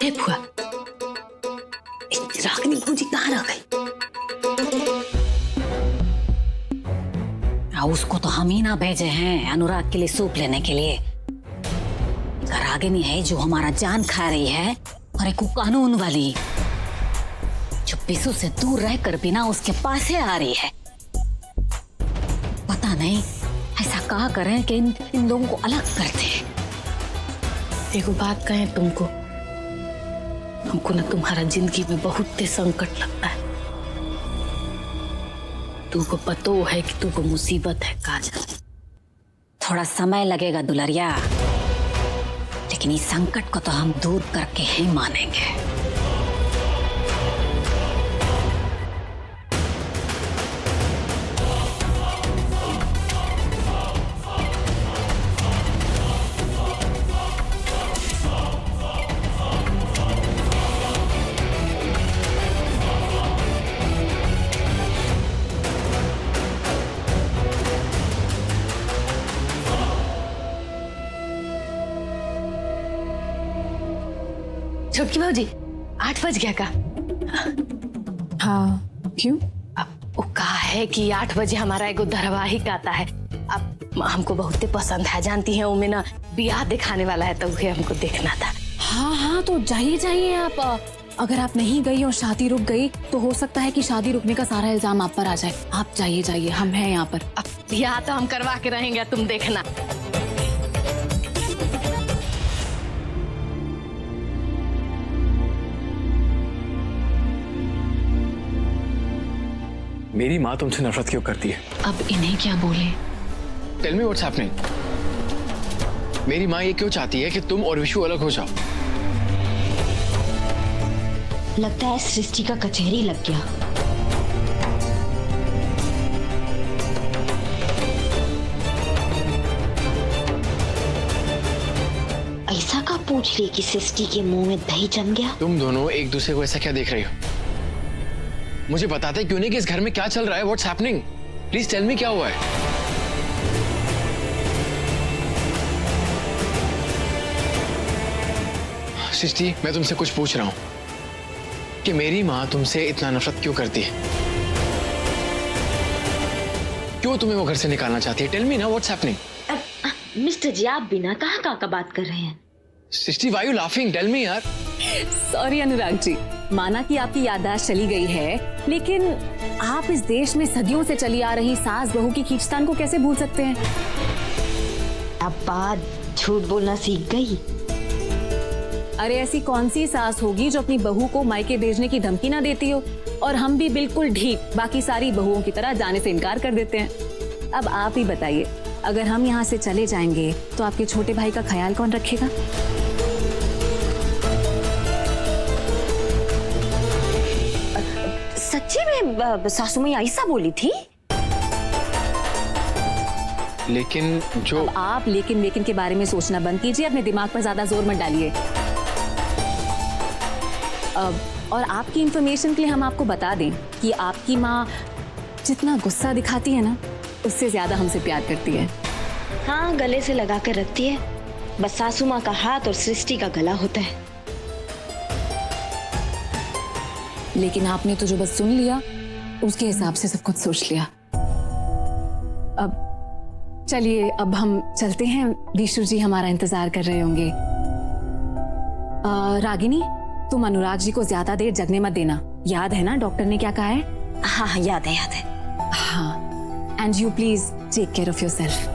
ए बुआ, रागिनी भौजी कहाँ रह गई? उसको तो हम ही ना भेजे हैं अनुराग के लिए सूप लेने के लिए। रागिनी है जो हमारा जान खा रही है, और एक कानून वाली जो पिसू से दूर रहकर बिना उसके पास ही आ रही है। पता नहीं ऐसा कहा करें कि इन लोगों को अलग कर दे। एगो बात कहें तुमको, हमको ना तुम्हारा जिंदगी में बहुत संकट लगता है। तुमको पतो है कि तुमको मुसीबत है काजल। थोड़ा समय लगेगा दुलरिया, लेकिन इस संकट को तो हम दूर करके ही मानेंगे। छोटकी भाजी 8 बज गया का? हाँ, क्यों? अब वो कहा है कि 8 बजे हमारा एगो धारावाहिक आता है। अब हमको बहुत पसंद है, जानती हैं, वो में ना ब्याह दिखाने वाला है, तो उसे हमको देखना था। हाँ हाँ, तो जाइए जाइए आप। अगर आप नहीं गई और शादी रुक गई तो हो सकता है कि शादी रुकने का सारा इल्जाम आप पर आ जाए। आप जाइए जाइए, हम हैं यहाँ पर। अब ब्याह तो हम करवा के रहेंगे, तुम देखना। मेरी माँ तुमसे नफरत क्यों करती है? अब इन्हें क्या बोले? Tell me what's happening. मेरी माँ ये क्यों चाहती है कि तुम और विशु अलग हो जाओ? लगता है सृष्टि का कचहरी लग गया। ऐसा का पूछ ली कि सृष्टि के मुंह में दही जम गया। तुम दोनों एक दूसरे को ऐसा क्या देख रही हो? मुझे बताते क्यों नहीं कि इस घर में क्या चल रहा है? What's happening? Please tell me, क्या हुआ है? सृष्टि, मैं तुमसे कुछ पूछ रहा हूं कि मेरी माँ तुमसे इतना नफरत क्यों करती है? क्यों तुम्हें वो घर से निकालना चाहती है? टेल मी ना, व्हाट्स हैपनिंग? मिस्टर जी, आप बिना कहा का बात कर रहे हैं। Srishti, why you laughing? Tell me यार। सॉरी अनुराग जी, माना कि आपकी याददाश्त चली गई है, लेकिन आप इस देश में सदियों से चली आ रही सास बहू की खींचतान को कैसे भूल सकते हैं? अब बात झूठ बोलना सीख गई। अरे ऐसी कौन सी सास होगी जो अपनी बहू को मायके भेजने की धमकी ना देती हो? और हम भी बिल्कुल ठीक बाकी सारी बहुओं की तरह जाने से इनकार कर देते हैं। अब आप ही बताइए, अगर हम यहाँ से चले जाएंगे तो आपके छोटे भाई का ख्याल कौन रखेगा? सच्ची में सासू माँ ऐसा बोली थी? लेकिन जो अब आप लेकिन के बारे में सोचना बंद कीजिए, अपने दिमाग पर ज्यादा जोर मत डालिए। और आपकी इंफॉर्मेशन के लिए हम आपको बता दें कि आपकी माँ जितना गुस्सा दिखाती है ना, उससे ज्यादा हमसे प्यार करती है। हाँ, गले से लगा कर रखती है। बस सासू माँ का हाथ और सृष्टि का गला होता है। लेकिन आपने तो जो बस सुन लिया, उसके हिसाब से सब कुछ सोच लिया। अब चलिए, अब हम चलते हैं। विशु जी हमारा इंतजार कर रहे होंगे। रागिनी, तुम अनुराग जी को ज्यादा देर जगने मत देना। याद है ना डॉक्टर ने क्या कहा है? हाँ हाँ, याद है, याद है। हाँ, and you please take care of yourself.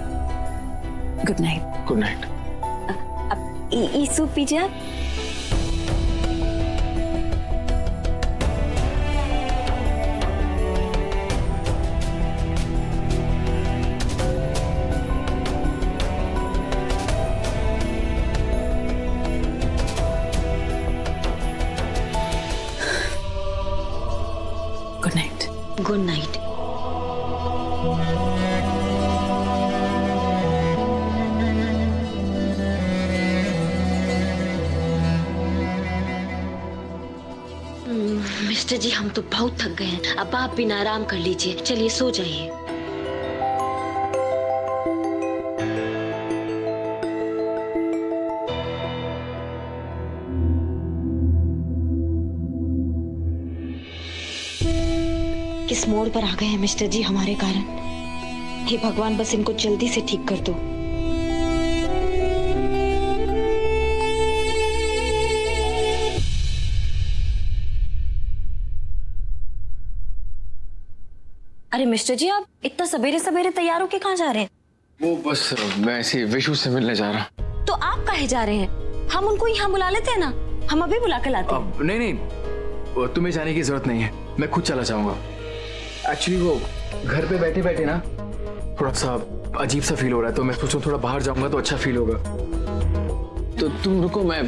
Good night. Good night. अब ये सूप पीजिए आप। Good night. Good night. Mister ji, हम तो बहुत थक गए हैं। अब आप बिना आराम कर लीजिए। चलिए सो जाइए। इस मोड़ पर आ गए हैं मिस्टर जी हमारे कारण। हे भगवान, बस इनको जल्दी से ठीक कर दो। अरे मिस्टर जी, आप इतना सवेरे सवेरे तैयार होके कहाँ जा रहे हैं? वो बस मैं ऐसे विशु से मिलने जा रहा हूँ। तो आप काहे जा रहे हैं? हम उनको यहाँ बुला लेते हैं ना, हम अभी बुला के लाते हैं। नहीं नहीं, तुम्हें जाने की जरूरत नहीं है, मैं खुद चला जाऊंगा। एक्चुअली वो घर पे बैठे बैठे ना थोड़ा सा अजीब सा फील हो रहा है, तो मैं सोचूं थोड़ा बाहर जाऊंगा तो अच्छा फील होगा। तो तुम रुको, मैं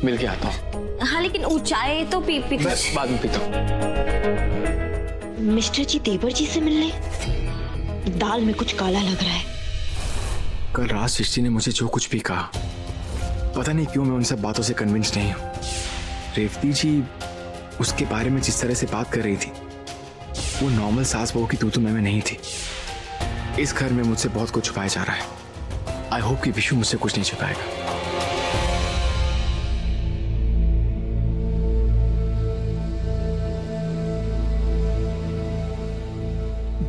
मिल के आता हूँ। हाँ लेकिन वो चाय तो पी मैं बाद में पीता हूँ। मिस्टर जी देवर जी से मिलने? दाल में कुछ काला लग रहा है। कल रात सृष्टि ने मुझे जो कुछ भी कहा, पता नहीं क्यों मैं उन सब बातों से कन्विंस नहीं हूँ। रेवती जी उसके बारे में जिस तरह से बात कर रही थी, वो नॉर्मल सास बहू की तू मैं नहीं थी। इस घर में मुझसे बहुत कुछ छुपाया जा रहा है। आई होप कि विशु मुझसे कुछ नहीं छुपाएगा।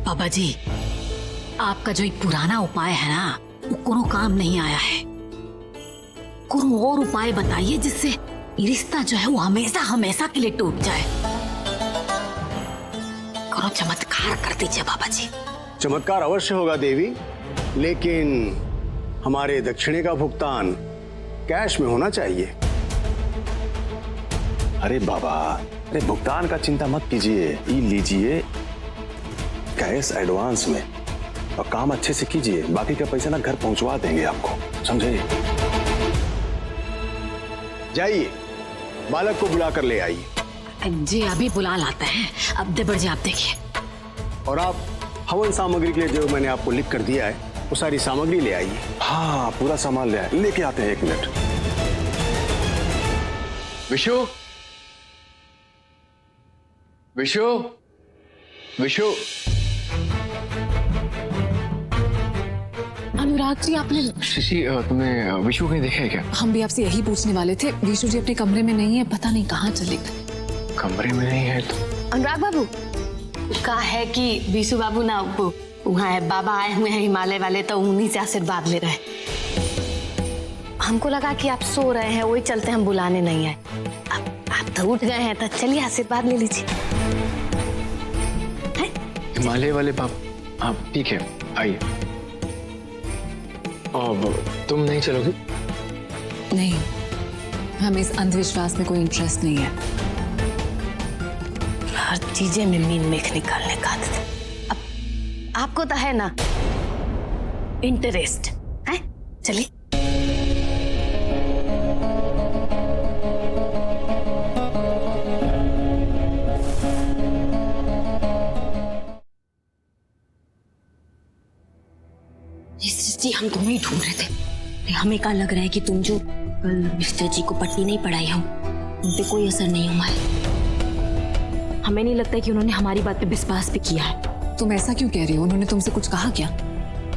बाबा जी, आपका जो एक पुराना उपाय है ना, वो कोनो काम नहीं आया है। कोनो और उपाय बताइए जिससे ये रिश्ता जो है वो हमेशा हमेशा के लिए टूट जाए। कोनो चमत्कार कर दीजिए बाबा जी। चमत्कार अवश्य होगा देवी, लेकिन हमारे दक्षिणे का भुगतान कैश में होना चाहिए। अरे बाबा, अरे भुगतान का चिंता मत कीजिए, ये लीजिए कैश एडवांस में और काम अच्छे से कीजिए। बाकी का पैसा ना घर पहुंचवा देंगे आपको, समझे? जाइए, बालक को बुला कर ले आइए। जी अभी बुला लाते हैं। अब देवर जी आप देखिए। और आप हवन सामग्री के लिए जो मैंने आपको लिख कर दिया है, वो सारी सामग्री ले आइए। हाँ, पूरा सामान लेके आते हैं, 1 मिनट। विशु, विशु, विशु। अनुराग जी, आपने शशि, तुमने विशु कहीं देखा है क्या? हम भी आपसे यही पूछने वाले थे। विशु जी अपने कमरे में नहीं है, पता नहीं कहाँ चले गए। कमरे में नहीं है तो? अनुराग बाबू कहा है कि विशु बाबू ना वहाँ है, बाबा आए हुए हैं हिमालय वाले, तो उन्हीं से आशीर्वाद ले रहे। हमको लगा कि आप सो रहे हैं, वही चलते हम बुलाने नहीं आए। अब आप तो उठ गए हैं, तो चलिए आशीर्वाद ले लीजिए। हिमालय वाले बाबा, आप ठीक है, आइए। अब तुम नहीं चलोगी? नहीं, हमें इस अंधविश्वास में कोई इंटरेस्ट नहीं है। हर चीजें में मीन मेख निकालने का आदत है। अब आपको तो है ना इंटरेस्ट है, चलिए। जी हम तुम्हें ही ढूंढ रहे थे। हमें क्या लग रहा है कि तुम जो कल मिस्टर जी को पट्टी नहीं पढ़ाई हो, उन पे कोई असर नहीं हुआ है। हमें नहीं लगता कि उन्होंने हमारी बात पे विश्वास भी किया है। तुम ऐसा क्यों कह रही हो? उन्होंने तुमसे कुछ कहा क्या?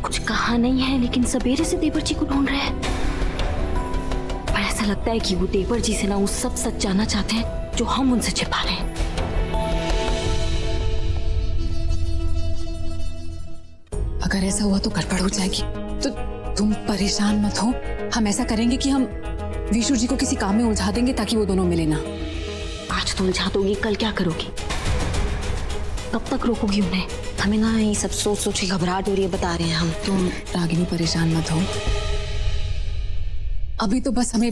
कुछ कहा नहीं है, लेकिन सवेरे से देवर जी को ढूंढ रहे हैं। पर ऐसा लगता है कि वो देवर जी से ना वो सब सच जानना चाहते हैं जो हम उनसे छिपा रहे हैं। अगर ऐसा हुआ तो गड़बड़ हो जाएगी। तो तुम परेशान मत हो, हम ऐसा करेंगे कि हम विशु जी को किसी काम में उलझा देंगे ताकि वो दोनों मिले ना। आज तो उलझा दोगी, कल क्या करोगी? कब तक रोकोगी उन्हें? हमें ना ये सब सोच सोच के घबराहट हो रही है, बता रहे हैं हम। तुम रागिनी परेशान मत हो, अभी तो बस हमें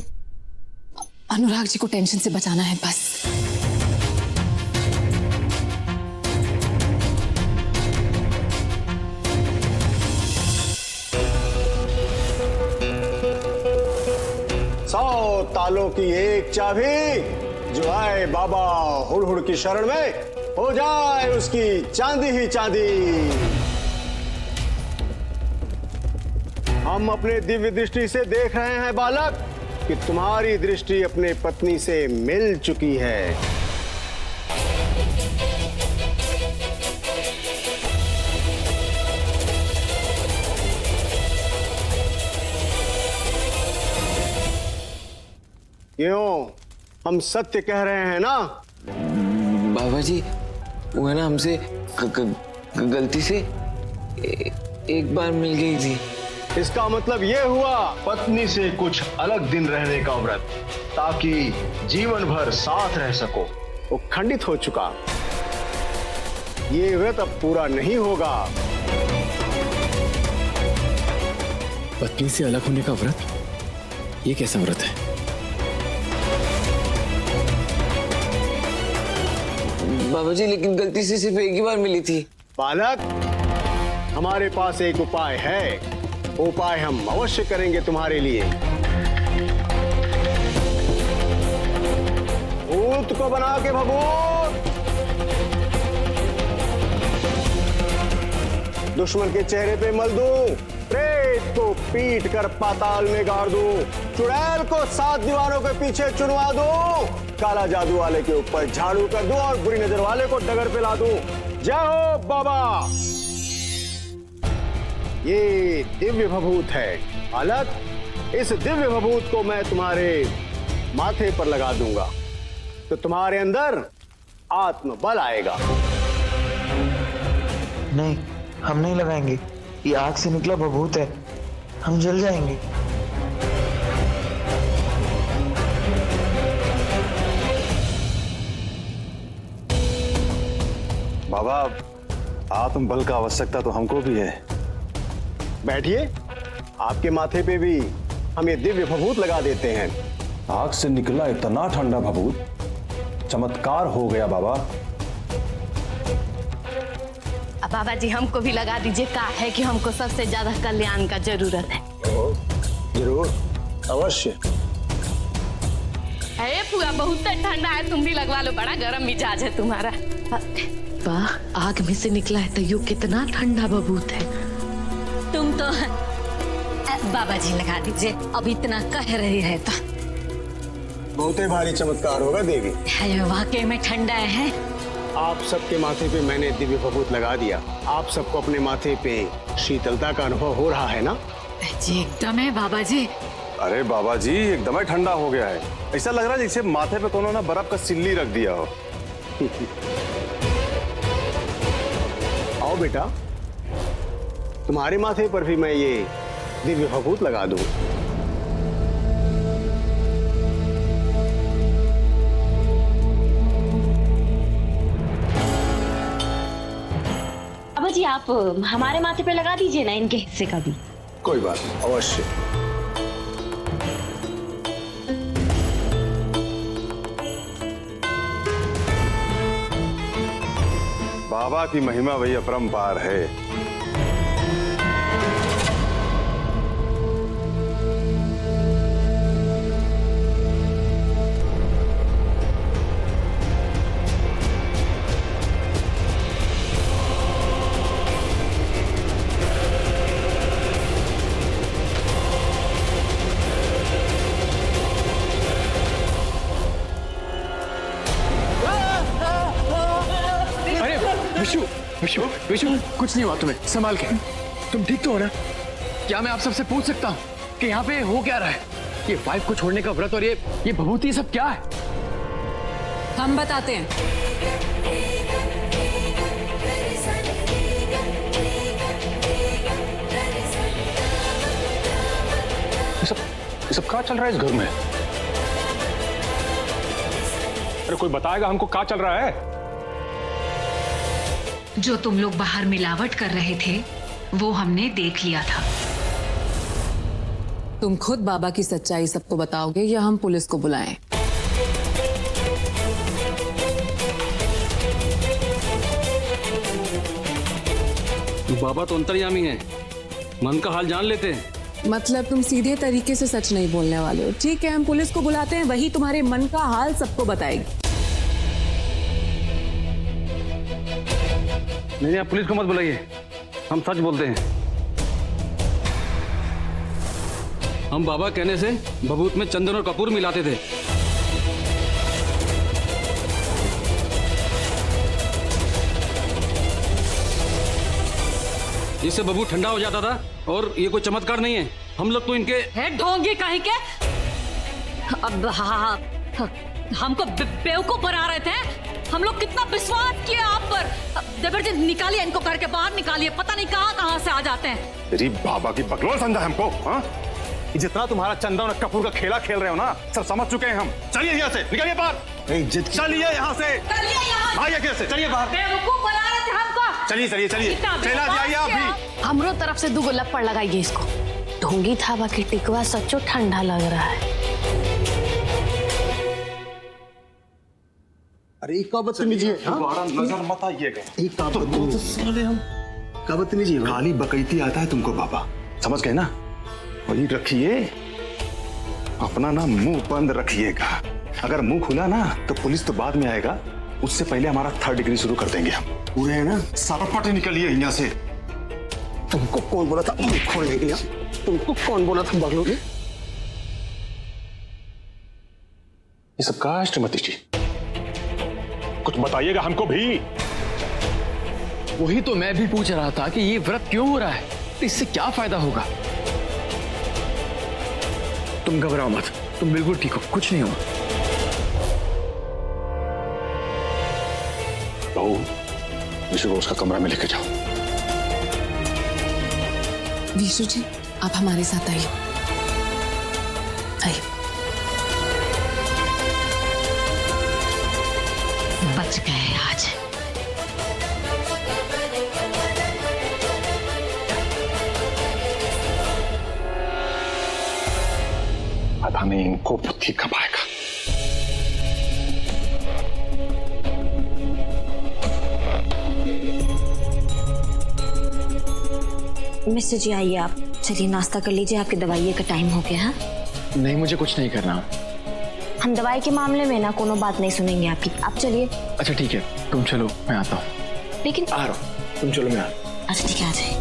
अनुराग जी को टेंशन से बचाना है, बस। तालों की एक चाबी, जो आए बाबा हुड़ की शरण में, हो जाए उसकी चांदी ही चांदी। हम अपने दिव्य दृष्टि से देख रहे हैं बालक कि तुम्हारी दृष्टि अपने पत्नी से मिल चुकी है। क्यों, हम सत्य कह रहे हैं ना? बाबा जी, वो है ना, हमसे गलती से एक बार मिल गई थी। इसका मतलब ये हुआ पत्नी से कुछ अलग दिन रहने का व्रत, ताकि जीवन भर साथ रह सको, वो खंडित हो चुका। ये व्रत अब पूरा नहीं होगा। पत्नी से अलग होने का व्रत? ये कैसा व्रत है? बाबा जी, लेकिन गलती से सिर्फ एक ही बार मिली थी। बालक, हमारे पास एक उपाय है, उपाय हम अवश्य करेंगे तुम्हारे लिए। भूत को बना के भभूत, दुश्मन के चेहरे पे मल दूं, प्रेत को पीट कर पाताल में गाड़ दूं, चुड़ैल को 7 दीवारों के पीछे चुनवा दूं, काला जादू वाले के ऊपर झाड़ू कर दूं और बुरी नजर वाले को डगर पे ला दूं। जय हो बाबा। ये दिव्य भभूत है बालक, इस दिव्य भभूत को मैं तुम्हारे माथे पर लगा दूंगा तो तुम्हारे अंदर आत्मबल आएगा। नहीं, हम नहीं लगाएंगे। ये आग से निकला भभूत है, हम जल जाएंगे। बाबा, आत्मबल का आवश्यकता तो हमको भी है। बैठिए, आपके माथे पे भी हम ये दिव्य भभूत लगा देते हैं। आग से निकला इतना ठंडा भभूत, चमत्कार हो गया बाबा। अब बाबा जी हमको भी लगा दीजिए, का है कि हमको सबसे ज्यादा कल्याण का जरूरत है। जरूर, अवश्य। अरे पूरा बहुत ठंडा है, तुम भी लगवा लो, बड़ा गर्म मिजाज है तुम्हारा। वाह, आग में से निकला है तो यू कितना ठंडा भभूत है। तुम तो बाबा जी लगा दीजिए, अब इतना कह रही है तो। बहुत ही भारी चमत्कार होगा देवी। है वाकई में ठंडा है। आप सबके माथे पे मैंने दिव्य भभूत लगा दिया, आप सबको अपने माथे पे शीतलता का अनुभव हो रहा है ना? जी एकदम है बाबा जी। अरे बाबा जी, एकदम ही ठंडा हो गया है। ऐसा लग रहा है जैसे माथे पे कोनो ना बर्फ का सिल्ली रख दिया हो। आओ बेटा, तुम्हारे माथे पर भी मैं ये दिव्य भभूत लगा दूं। बाबा जी, आप हमारे माथे पे लगा दीजिए ना इनके हिस्से का भी। कोई बात नहीं, अवश्य। बाबा की महिमा वही अपरंपार है। विशु, विशु, विशु, कुछ नहीं हुआ तुम्हें, संभाल के। तुम ठीक तो हो ना? क्या मैं आप सबसे पूछ सकता हूँ कि यहाँ पे हो क्या रहा है? ये वाइफ को छोड़ने का व्रत और ये भभूति सब क्या है? हम बताते हैं। ये सब क्या चल रहा है इस घर में? अरे कोई बताएगा हमको क्या चल रहा है? जो तुम लोग बाहर मिलावट कर रहे थे वो हमने देख लिया था। तुम खुद बाबा की सच्चाई सबको बताओगे या हम पुलिस को बुलाएं? बाबा तो अंतर्यामी है, मन का हाल जान लेते हैं। मतलब तुम सीधे तरीके से सच नहीं बोलने वाले हो। ठीक है, हम पुलिस को बुलाते हैं, वही तुम्हारे मन का हाल सबको बताएगी। नहीं, आप पुलिस को मत बुलाइए, हम सच बोलते हैं। हम बाबा कहने से भभूत में चंदन और कपूर मिलाते थे। इससे भभूत ठंडा हो जाता था और ये कोई चमत्कार नहीं है। हम लोग तो इनके ढोंगी कहीं के। अब हमको बेवकूफ बना रहे थे। हम लोग कितना विश्वास किया आप पर। जबरदस्ती निकालिए इनको, करके बाहर निकालिए, पता नहीं कहाँ से आ जाते हैं। तेरी बाबा की बकलोल समझा हमको, हाँ? जितना तुम्हारा चंदन और कपूर का खेला खेल रहे हो ना, सब समझ चुके हैं हम। चलिए यहाँ से, निकलिए बाहर, चलिए यहाँ से, आइए कैसे, चलिए बाहर। बेवकूफ बना रहे थे हमको। चलिए चलिए चलिए, चला जाइए आप भी। हमरो तरफ से 2 लपड़ लगाइए इसको। ढोंगी था बाकी टिकवा सच्चो ठंडा लग रहा है। अरे का बदतमीजी है, नजर मत आइएगा। एक का बदतमीजी हम का बदतमीजी है। खाली बकैती आता है तुमको बाबा, समझ गए ना? वही रखिए अपना ना मुंह बंद रखिएगा। अगर मुंह खुला ना तो पुलिस तो बाद में आएगा, उससे पहले हमारा 3rd डिग्री शुरू कर देंगे हम। पूरे है ना। सरपट निकलिए यहाँ से। तुमको कौन बोला था मुंह खोलने के लिए? तुमको कौन बोला था बगलों में? ये सब कहा है श्रीमती जी? कुछ बताइएगा हमको भी। वही तो मैं भी पूछ रहा था कि ये व्रत क्यों हो रहा है, इससे क्या फायदा होगा। तुम घबराओ मत, तुम बिल्कुल ठीक हो, कुछ नहीं होगा। बहू, विशु को उसका कमरा में लेके जाओ। विशु जी, आप हमारे साथ आइए। आइए। बच गए आज। अब हमें इनको बुद्धि कब आएगा। मिस्टर जी आइए आप, चलिए नाश्ता कर लीजिए, आपकी दवाई का टाइम हो गया है। नहीं, मुझे कुछ नहीं करना। हम दवाई के मामले में ना कोनो बात नहीं सुनेंगे आपकी, आप चलिए। अच्छा ठीक है, तुम चलो, मैं आता हूँ। लेकिन आ रहा हूँ, तुम चलो, मैं आ रहा हूँ। अच्छा ठीक है, आ जाइए।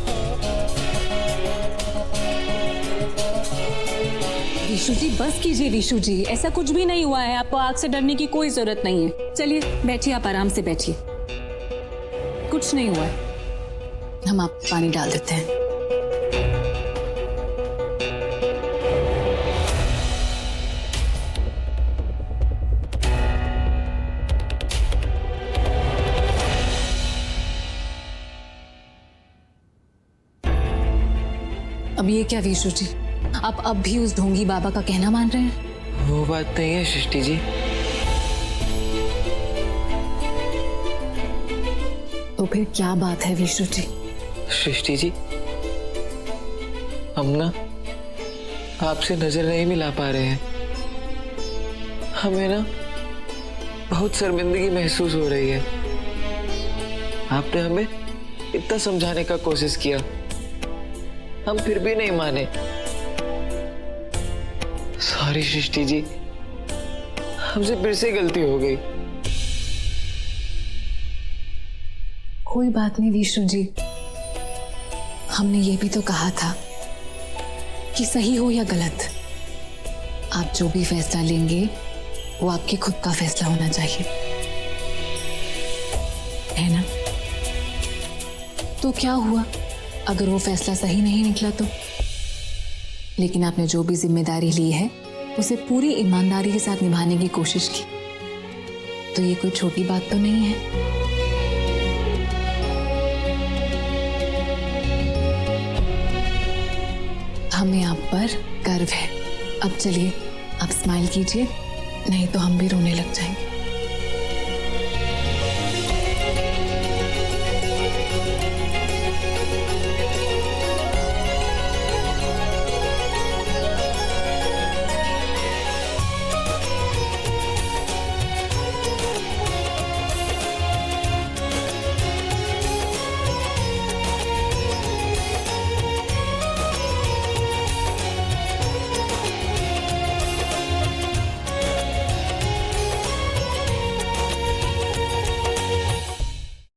विशु जी बस कीजिए। विशु जी, ऐसा कुछ भी नहीं हुआ है, आपको आग से डरने की कोई जरूरत नहीं है। चलिए बैठिए, आप आराम से बैठिए, कुछ नहीं हुआ है। हम आप पानी डाल देते हैं। अब ये क्या विशु जी, आप अब भी उस ढोंगी बाबा का कहना मान रहे हैं? वो बात नहीं है सृष्टि जी। तो फिर क्या बात है विशु जी? सृष्टि जी, हम ना आपसे नजर नहीं मिला पा रहे हैं। हमें ना बहुत शर्मिंदगी महसूस हो रही है। आपने हमें इतना समझाने का कोशिश किया, हम फिर भी नहीं माने। सॉरी सृष्टि जी, हमसे फिर से गलती हो गई। कोई बात नहीं विशु जी, हमने ये भी तो कहा था कि सही हो या गलत, आप जो भी फैसला लेंगे वो आपके खुद का फैसला होना चाहिए, है ना? तो क्या हुआ अगर वो फैसला सही नहीं निकला तो? लेकिन आपने जो भी जिम्मेदारी ली है उसे पूरी ईमानदारी के साथ निभाने की कोशिश की, तो ये कोई छोटी बात तो नहीं है। हमें आप पर गर्व है। अब चलिए आप स्माइल कीजिए, नहीं तो हम भी रोने लग जाएंगे।